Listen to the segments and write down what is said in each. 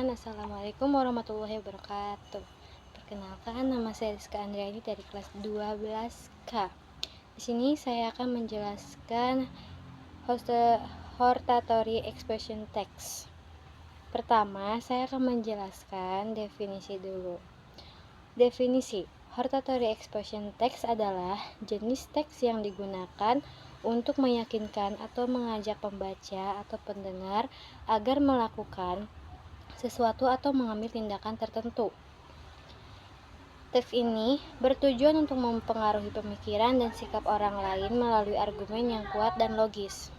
Bismillahirrahmanirrahim. Assalamualaikum warahmatullahi wabarakatuh. Perkenalkan, nama saya Rizka Andriani dari kelas 12K. Di sini saya akan menjelaskan hortatory expression text. Pertama, saya akan menjelaskan definisi dulu. Definisi hortatory expression text adalah jenis teks yang digunakan untuk meyakinkan atau mengajak pembaca atau pendengar agar melakukan sesuatu atau mengambil tindakan tertentu. Teks ini bertujuan untuk mempengaruhi pemikiran dan sikap orang lain melalui argumen yang kuat dan logis.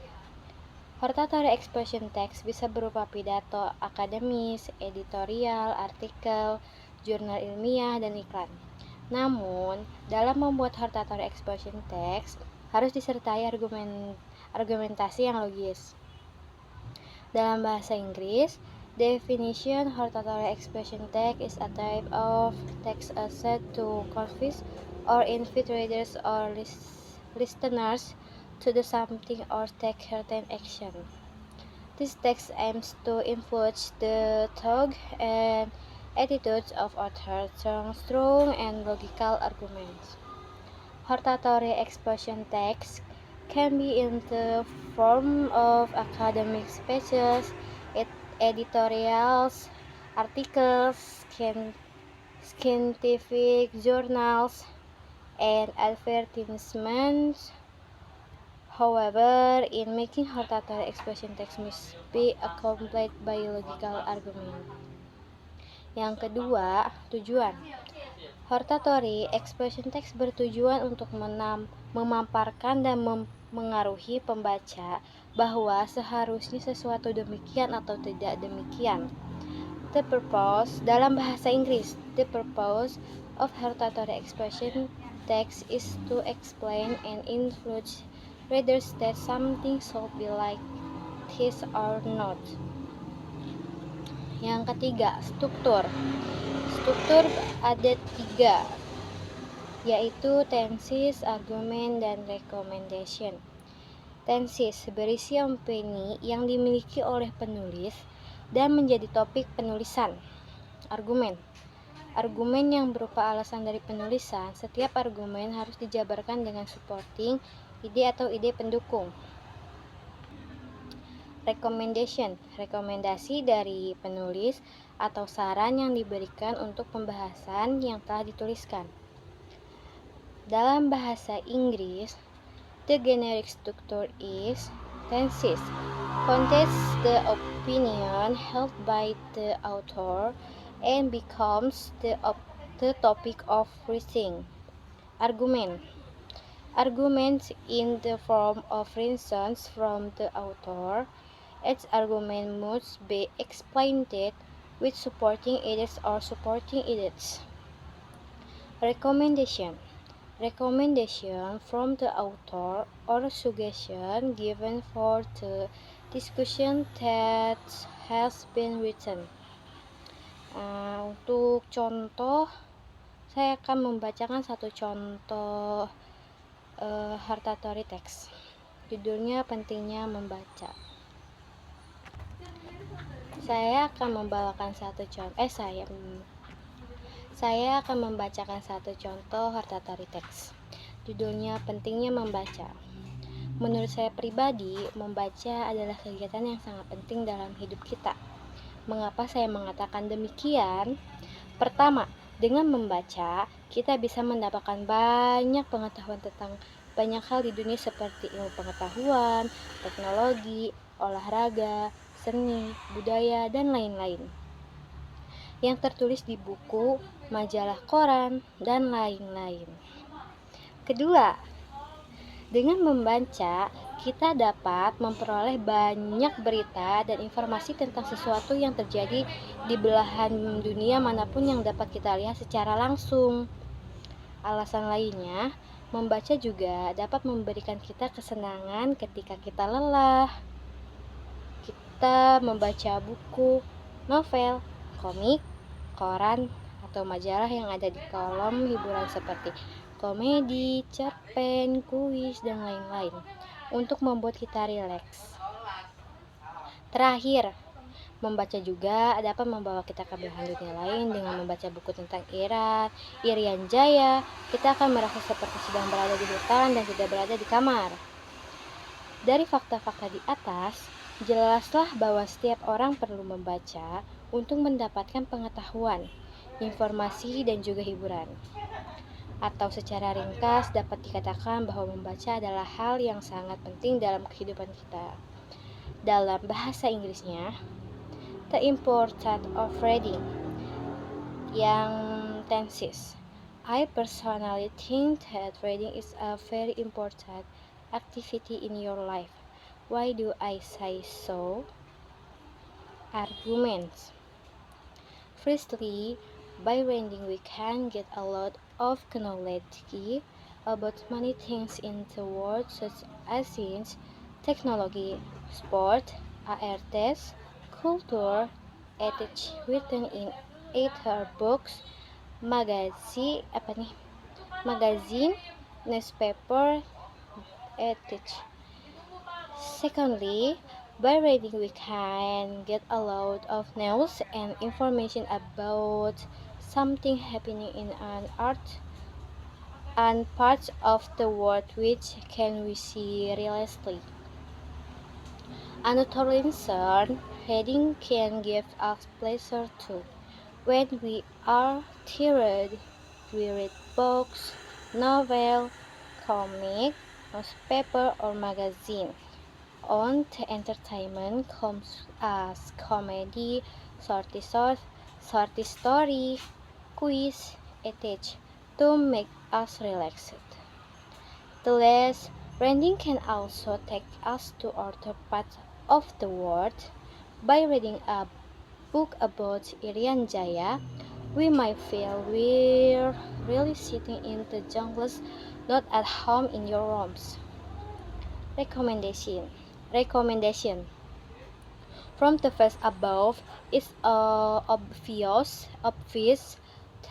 Hortatory expression text bisa berupa pidato akademis, editorial, artikel, jurnal ilmiah, dan iklan. Namun, dalam membuat hortatory expression text harus disertai argumentasi yang logis. Dalam bahasa Inggris, definition hortatory expression text is a type of text set to convince or invite readers or listeners to do something or take certain action. This text aims to influence the thought and attitudes of authors through strong and logical arguments. Hortatory expression text can be in the form of academic speeches, editorials, articles, scientific journals, and advertisements. However, in making hortatory expression text must be accompanied by logical argument. Yang kedua, tujuan. Hortatory expression text bertujuan untuk memaparkan dan mengaruhi pembaca bahwa seharusnya sesuatu demikian atau tidak demikian. The purpose, dalam bahasa Inggris, the purpose of hortatory expression text is to explain and influence readers that something should be like this or not. Yang ketiga, struktur. Struktur ada 3, yaitu tenses, argumen, dan recommendation. Tenses berisi opini yang dimiliki oleh penulis dan menjadi topik penulisan. Argumen yang berupa alasan dari penulisan. Setiap argumen harus dijabarkan dengan supporting ide atau ide pendukung. Recommendation, rekomendasi dari penulis atau saran yang diberikan untuk pembahasan yang telah dituliskan. Dalam bahasa Inggris, the generic structure is tenses, contains the opinion held by the author and becomes the topic of reading. Arguments in the form of reasons from the author. Each argument must be explained with supporting evidence or supporting evidence. Recommendation from the author or suggestion given for the discussion that has been written. Untuk contoh, saya akan membacakan satu contoh hortatory text. Judulnya pentingnya membaca. Saya akan membacakan satu contoh hortatory text. Judulnya pentingnya membaca. Menurut saya pribadi, membaca adalah kegiatan yang sangat penting dalam hidup kita. Mengapa saya mengatakan demikian? Pertama, dengan membaca, kita bisa mendapatkan banyak pengetahuan tentang banyak hal di dunia seperti ilmu pengetahuan, teknologi, olahraga, seni, budaya, dan lain-lain yang tertulis di buku, majalah koran, dan lain-lain. Kedua, dengan membaca, kita dapat memperoleh banyak berita dan informasi tentang sesuatu yang terjadi di belahan dunia manapun yang dapat kita lihat secara langsung. Alasan lainnya, membaca juga dapat memberikan kita kesenangan ketika kita lelah. Kita membaca buku, novel, komik, koran, atau majalah yang ada di kolom hiburan seperti komedi, cerpen, kuis, dan lain-lain untuk membuat kita rileks. Terakhir, Membaca juga dapat membawa kita ke belahan dunia lain. Dengan membaca buku tentang Iran, Irian Jaya, kita akan merasa seperti sedang berada di hutan dan tidak berada di kamar. Dari fakta-fakta di atas, jelaslah bahwa setiap orang perlu membaca untuk mendapatkan pengetahuan, informasi, dan juga hiburan. Atau secara ringkas dapat dikatakan bahwa membaca adalah hal yang sangat penting dalam kehidupan kita. Dalam bahasa Inggrisnya, the importance of reading, yang tenses. I personally think that reading is a very important activity in your life. Why do I say so? Arguments. Firstly, by reading we can get a lot of knowledge about many things in the world, such as science, technology, sport, arts, culture, ethics, written in either books, magazine, newspaper, ethics. Secondly, by reading we can get a lot of news and information about something happening in an art and parts of the world which can we see realistically. Another reason, reading can give us pleasure too. When we are tired, we read books, novel, comic, newspaper, or magazine. On the entertainment comes as comedy, short story, quiz, etc. to make us relaxed. The last, reading can also take us to other parts of the world. By reading a book about Irian Jaya, we might feel we're really sitting in the jungles, not at home in your rooms. Recommendation. From the first above, it's obvious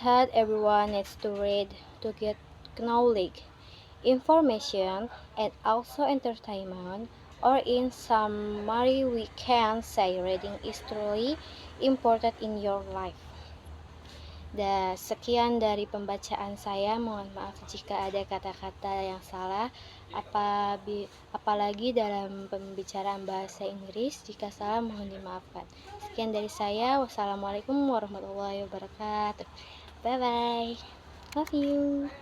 that everyone needs to read to get knowledge, information, and also entertainment. Or in summary, we can say reading is truly important in your life. Dan sekian dari pembacaan saya. Mohon maaf jika ada kata-kata yang salah, apalagi dalam pembicaraan bahasa Inggris. Jika salah, mohon dimaafkan. Sekian dari saya. Wassalamualaikum warahmatullahi wabarakatuh. Bye bye. Love you.